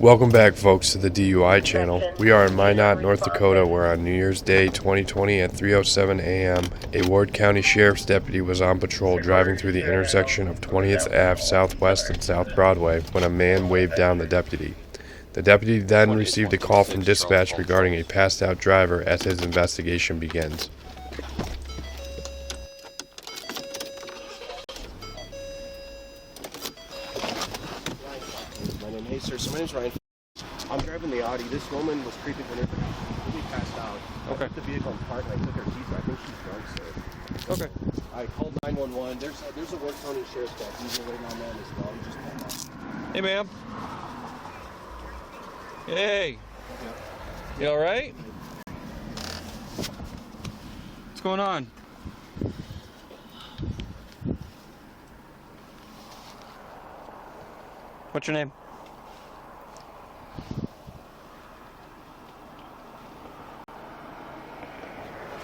Welcome back, folks, to the DUI channel. We are in MINOT, North Dakota, where on New Year's Day 2020 at 3:07 a.m., a Ward County Sheriff's deputy was on patrol driving through the intersection of 20th Ave Southwest and South Broadway when a man waved down the deputy. The deputy then received a call from dispatch regarding a passed-out driver as his investigation begins. Hey sir, so my name's Ryan. I'm driving the Audi. This woman was creeping in her. She passed out. Okay. I took the vehicle in park and I took her keys. I think she's drunk, sir. Okay. I called 911. There's a Ward County Sheriff's deputy waiting on that as well. Just pulled up. Hey, ma'am. Hey. You all right? What's going on? What's your name?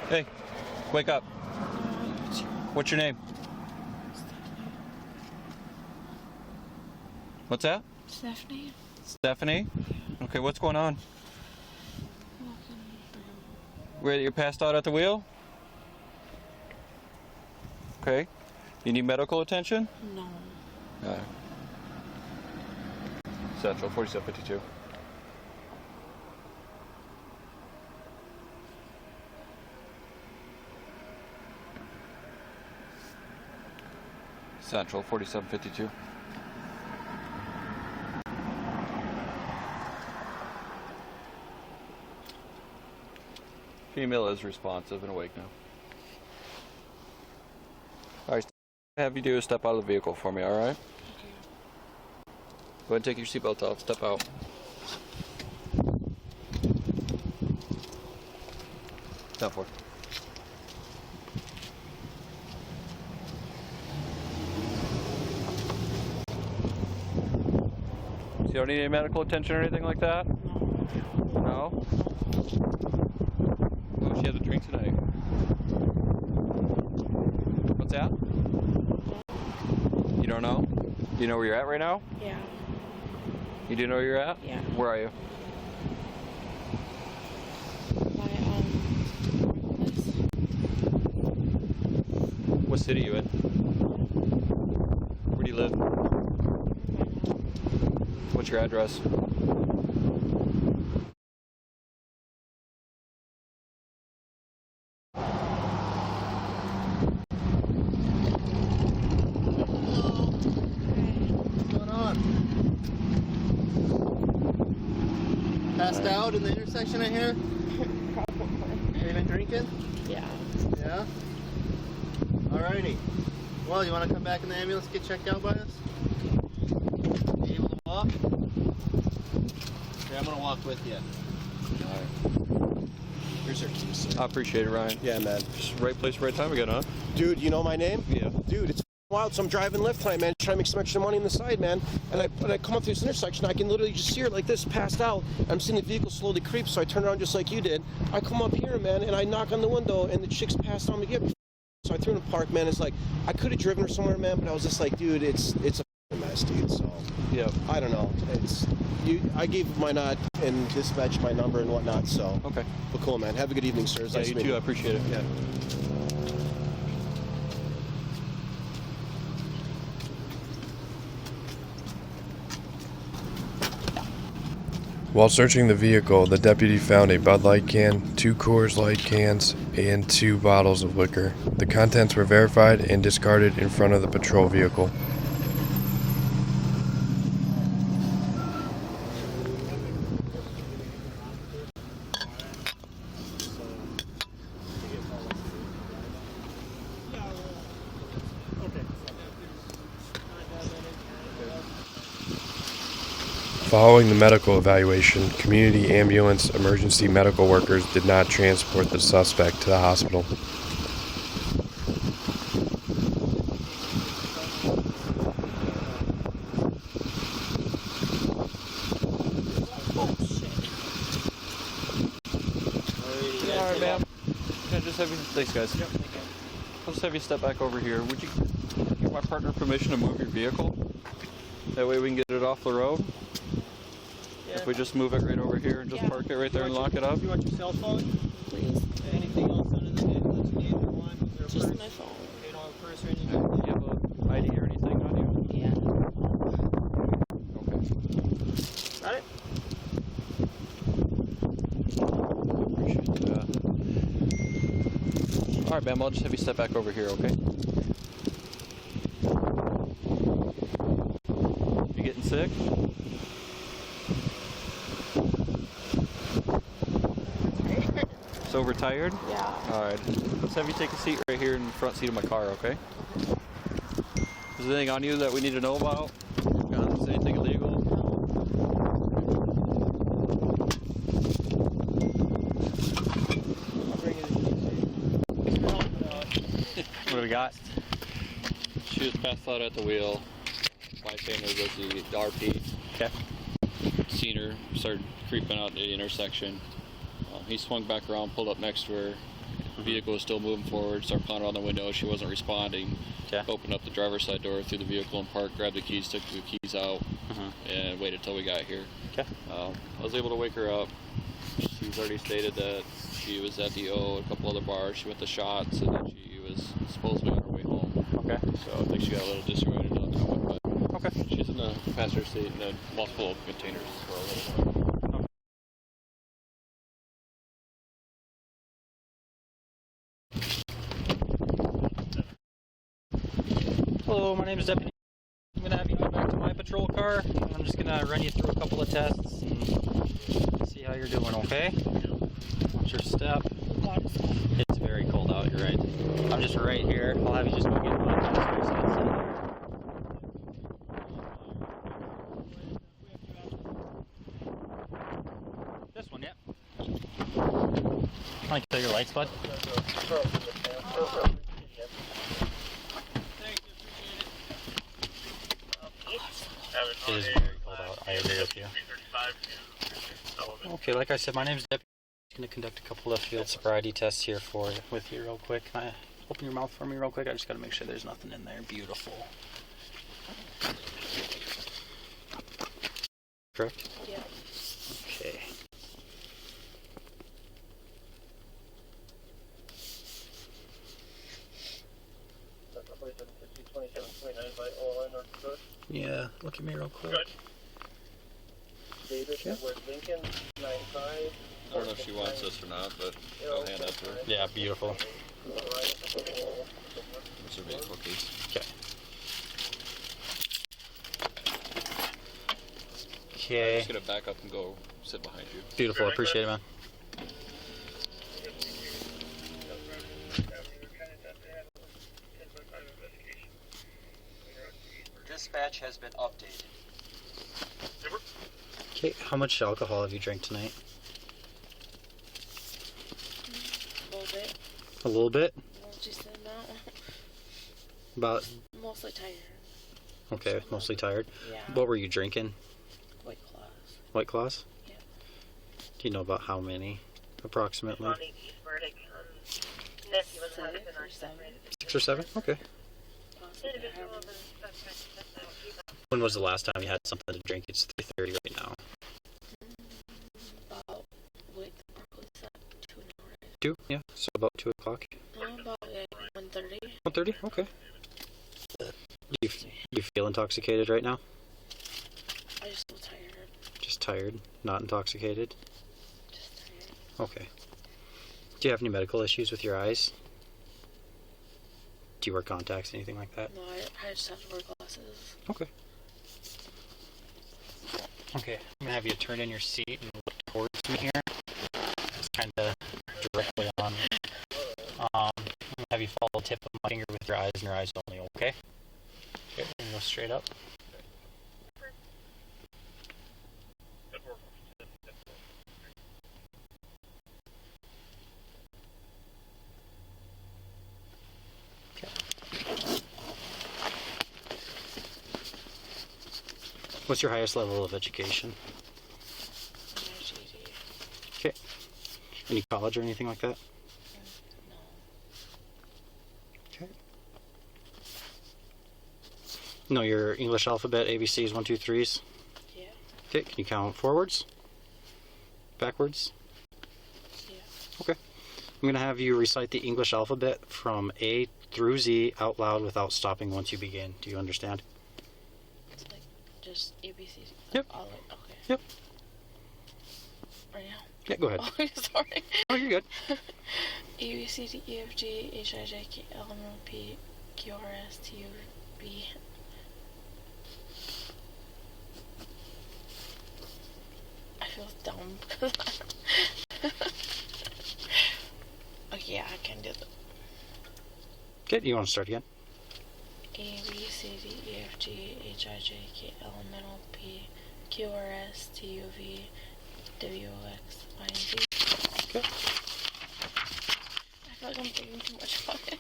Hey, wake up. What's your name? What's that? Stephanie. Stephanie? Okay, what's going on? Where you're passed out at the wheel? Okay. You need medical attention? No. Central 4752. Central 4752. Female is responsive and awake now. Alright, have you do is step out of the vehicle for me, alright? Go ahead and take your seatbelt off, step out. Down for. So you don't need any medical attention or anything like that? No? Oh, she has a drink tonight. What's that? You don't know? Do you know where you're at right now? Yeah. You do know where you're at? Yeah. Where are you? What city are you in? Where do you live? What's your address? Passed out in the intersection I hear? Probably. Have you been drinking? Yeah. Yeah? Alrighty. Well, you want to come back in the ambulance, get checked out by us? You able to walk? Okay, I'm going to walk with you. Alright. Here's your keys, sir. I appreciate it, Ryan. Yeah, man. Just right place, right time again, huh? Dude, you know my name? Yeah. Dude, it's wild. So I'm driving left tonight, man, trying to make some extra money on the side, man. And I come up to this intersection, I can literally just see her like this, passed out. I'm seeing the vehicle slowly creep, so I turn around just like you did. I come up here, man, and I knock on the window, and the chick's passed on me again. So I threw in a park, man. It's like, I could have driven her somewhere, man, but I was just like, dude, it's a mess, dude. So, yeah. I don't know. I gave MINOT and dispatch my number and whatnot, so. Okay. But cool, man. Have a good evening, sir. Yeah, you too. I appreciate it. Yeah. While searching the vehicle, the deputy found a Bud Light can, 2 Coors Light cans, and 2 bottles of liquor. The contents were verified and discarded in front of the patrol vehicle. Following the medical evaluation, community ambulance emergency medical workers did not transport the suspect to the hospital. Alright, ma'am. Can I just have you... Thanks, guys. Yep. I'll just have you step back over here. Would you give my partner permission to move your vehicle? That way we can get it off the road? Yeah, If we just move it right over here and just park it right there and lock it up? Do you want your cell phone? Please. Anything else under the vehicle that you need or want? Is there a Just purse? my phone. You don't have a purse or anything? Do you have a ID or anything on you? Yeah. Okay. Got it? Appreciate that. Alright, ma'am, I'll just have you step back over here, okay? You getting sick? So overtired? Yeah. Alright. Let's have you take a seat right here in the front seat of my car, okay? Is there anything on you that we need to know about? Guns, anything illegal? I'll bring it in. What do we got? She was passed out at the wheel. My family was the RP. Okay. Seen her, started creeping out the intersection. He swung back around, pulled up next to her. The vehicle was still moving forward, started pounding on the window. She wasn't responding. Okay. Opened up the driver's side door, threw the vehicle in park, grabbed the keys, took the keys out, and waited till we got here. Okay. I was able to wake her up. She's already stated that she was at the O, a couple other bars. She went to shots, and then she was supposedly on her way home. Okay. So I think she got a little disoriented on that one, but okay. She's in the passenger seat and then multiple containers for a little while. Hello, my name is Deputy. I'm going to have you go back to my patrol car. I'm just going to run you through a couple of tests and see how you're doing, okay? Watch your step. It's very cold out, you're right. I'm just right here. I'll have you just go get my passenger seat. This one, yep. Can I kill your lights, bud? It is very cold out. I agree with you. Okay, like I said, my name is Deputy. I'm going to conduct a couple of field sobriety tests here with you real quick. Can I open your mouth for me real quick? I just got to make sure there's nothing in there. Beautiful. Correct? Yeah. Okay. Yeah, look at me real quick. Good. David, Edward Lincoln, 95. I don't know if she wants this or not, but I'll hand that to her. Yeah, beautiful. Those are big cookies. Okay. Okay. I'm just going to back up and go sit behind you. Beautiful, appreciate it, man. Dispatch has been updated. Okay, how much alcohol have you drank tonight? A little bit. A little bit? Well, just an amount. About, Mostly tired. okay, mostly tired. Yeah. What were you drinking? White claws. White Claws? Yeah. Do you know about how many, approximately? 6 or 7. 6 or 7? Okay. Possibly. I haven't- When was the last time you had something to drink? It's 3:30 right now. About, wait, probably 2 now, right? 2? Yeah, so about 2 o'clock. No, about like 1:30. 1:30? Okay. Do you feel intoxicated right now? I just feel tired. Just tired, not intoxicated? Just tired. Okay. Do you have any medical issues with your eyes? Do you wear contacts, anything like that? No, I just have to wear glasses. Okay. Okay, I'm gonna have you turn in your seat and look towards me here. It's kind of directly on. I'm gonna have you follow the tip of my finger with your eyes and your eyes only, okay? Okay, and go straight up. Okay. What's your highest level of education? Okay. Any college or anything like that? No. Okay. No, your English alphabet, ABCs, 1, 2, 3s? Yeah. Okay, can you count forwards? Backwards? Yeah. Okay. I'm going to have you recite the English alphabet from A through Z out loud without stopping once you begin. Do you understand? It's like just APC. Yep. All the way. Okay. Yep. Right now. Yeah, go ahead. Oh, sorry. Oh, you're good. A B C D E F G H I J K L M N P Q R S T U V. I feel dumb because okay, yeah, I can do that. Okay, you want to start again? A B C D E F G H I J K L M N O P Q R S T U V W X Y and Z. Okay. I feel like I'm thinking too much about it.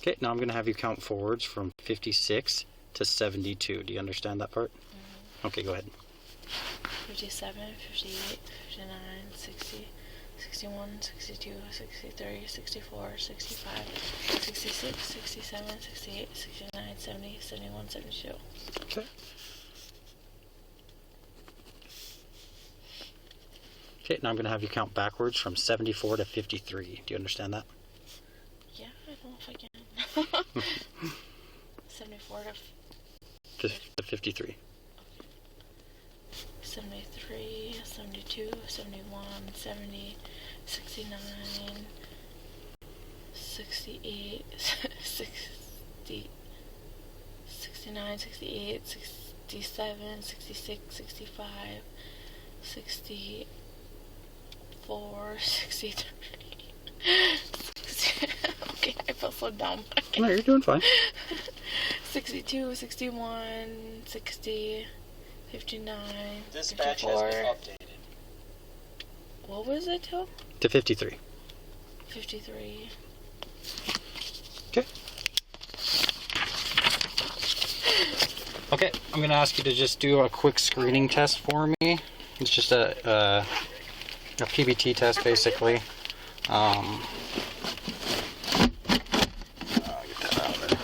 Okay, now I'm going to have you count forwards from 56 to 72. Do you understand that part? Okay, go ahead. 57, 58, 59, 60, 61, 62, 63, 64, 65, 66, 67, 68, 69, 70, 71, 72. Okay. Okay, now I'm going to have you count backwards from 74 to 53. Do you understand that? Yeah, I don't know if I can. 74 to To 53. 73, 72, 71, 70, 69, 68, 60, 69, 68, 67, 66, 65, 64, 63. 60, okay, I feel so dumb. No, you're doing fine. 62, 61, 60, 59, Dispatch 54. has been updated. What was it till? To 53. 53. Okay. Okay, I'm going to ask you to just do a quick screening test for me. It's just a PBT test, basically. I'll get that out of there.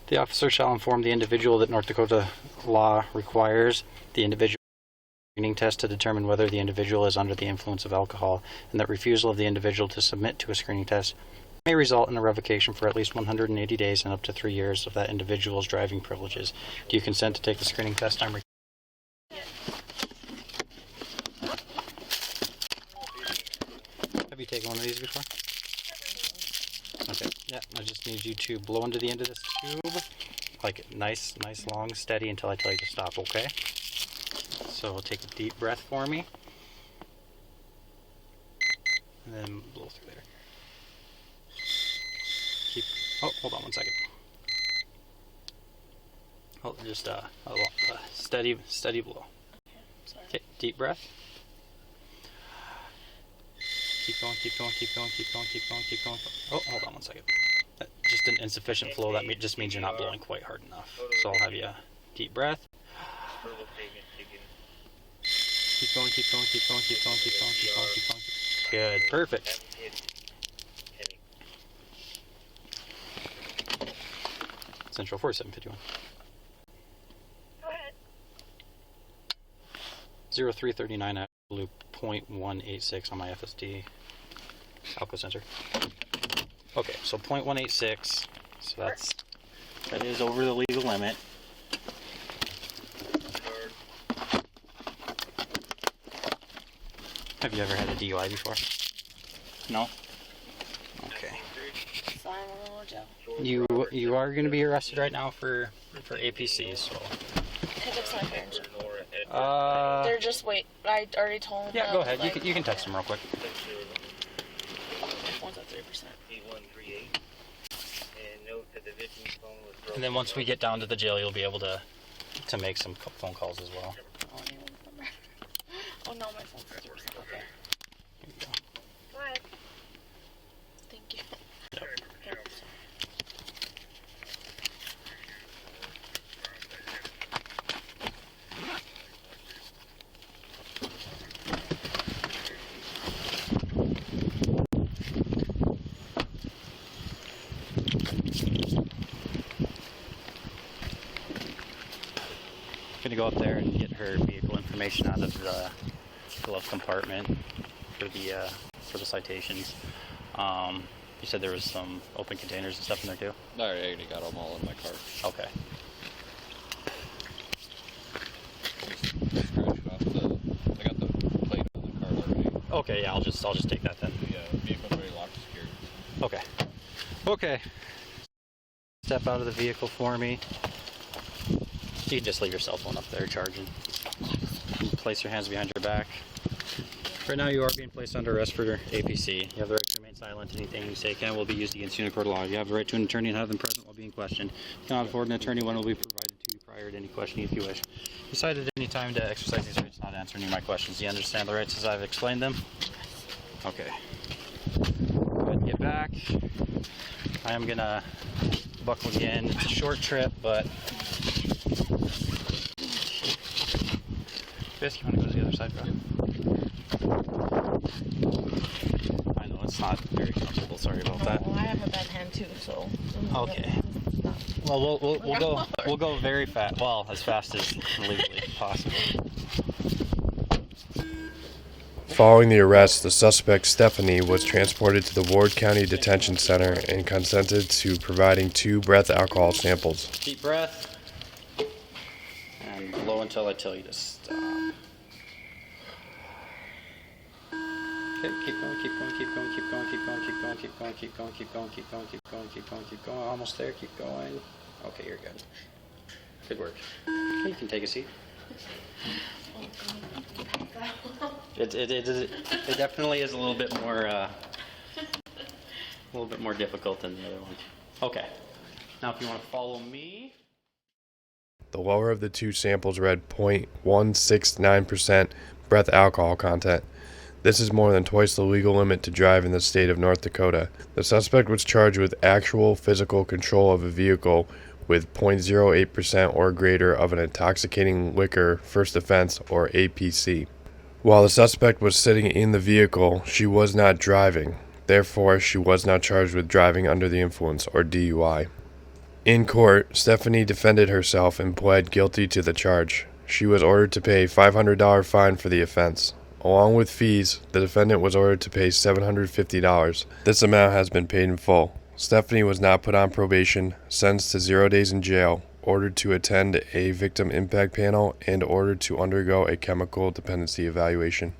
The officer shall inform the individual that North Dakota law requires the individual screening test to determine whether the individual is under the influence of alcohol, and that refusal of the individual to submit to a screening test may result in a revocation for at least 180 days and up to 3 years of that individual's driving privileges. Do you consent to take the screening test? Have you taken one of these before? Okay, yeah, I just need you to blow into the end of this tube, like nice, long, steady until I tell you to stop, okay? So take a deep breath for me, and then blow through there. Keep, oh, hold on one second. Hold, just steady blow. Sorry. Okay, deep breath. Keep going, keep going, keep going, keep going, keep going, keep going. Oh, hold on one second. Just an insufficient flow, that just means you're not blowing quite hard enough. So I'll have you deep breath. Keep going, keep going, keep going, keep going, keep going, keep going, keep going. Good, perfect. Central 4751. Go ahead. 0339 at loop 0.186 on my FSD alco sensor. Okay, so 0.186, so that is over the legal limit. Have you ever had a DUI before? No? Okay. You are going to be arrested right now for APC, so. Hey, that's my parents. They're They're just wait. I already told them. Yeah, go ahead. Like, You can text them real quick. One's at 3%. And then once we get down to the jail, you'll be able to make some phone calls as well. Oh, I need one number. Oh no, my phone's at 3%. Okay. Here you go. Go ahead. Thank you. Yep. her vehicle information out of the glove compartment for the citations. You said there was some open containers and stuff in there too? I already got them all in my car. Okay. Scratched off I got the plate on the car already. Okay, yeah, I'll just take that then. The vehicle's already locked secured. Okay. Okay. Step out of the vehicle for me. You can just leave your cell phone up there charging. Place your hands behind your back. Right now you are being placed under arrest for APC. You have the right to remain silent. Anything you say can will be used against you in a court of law. You have the right to an attorney and have them present while being questioned. You cannot afford an attorney. One will be provided to you prior to any questioning if you wish. You decide at any time to exercise these rights, not answer any of my questions. Do you understand the rights as I've explained them? Okay. Go ahead and get back. I am gonna buckle again. It's a short trip, but Fisk, you want to go to the other side, bro? I know it's not very comfortable. Sorry about that. Well, I have a bad hand too, so. Okay. Well, we'll go very fast. Well, as fast as legally possible. Following the arrest, the suspect Stephanie was transported to the Ward County Detention Center and consented to providing 2 breath alcohol samples. Deep breath. And blow until I tell you to stop. Okay, keep going, keep going, keep going, keep going, keep going, keep going, keep going, keep going, keep going, keep going, keep going, keep going, keep going. Almost there, keep going. Okay, you're good. Good work. Okay, you can take a seat. It definitely is a little bit more difficult than the other one. Okay. Now, if you want to follow me. The lower of the 2 samples read 0.169% breath alcohol content. This is more than twice the legal limit to drive in the state of North Dakota. The suspect was charged with actual physical control of a vehicle with 0.08% or greater of an intoxicating liquor first offense, or APC. While the suspect was sitting in the vehicle, she was not driving. Therefore, she was not charged with driving under the influence, or DUI. In court, Stephanie defended herself and pled guilty to the charge. She was ordered to pay a $500 fine for the offense. Along with fees, the defendant was ordered to pay $750. This amount has been paid in full. Stephanie was not put on probation, sentenced to 0 days in jail, ordered to attend a victim impact panel, and ordered to undergo a chemical dependency evaluation.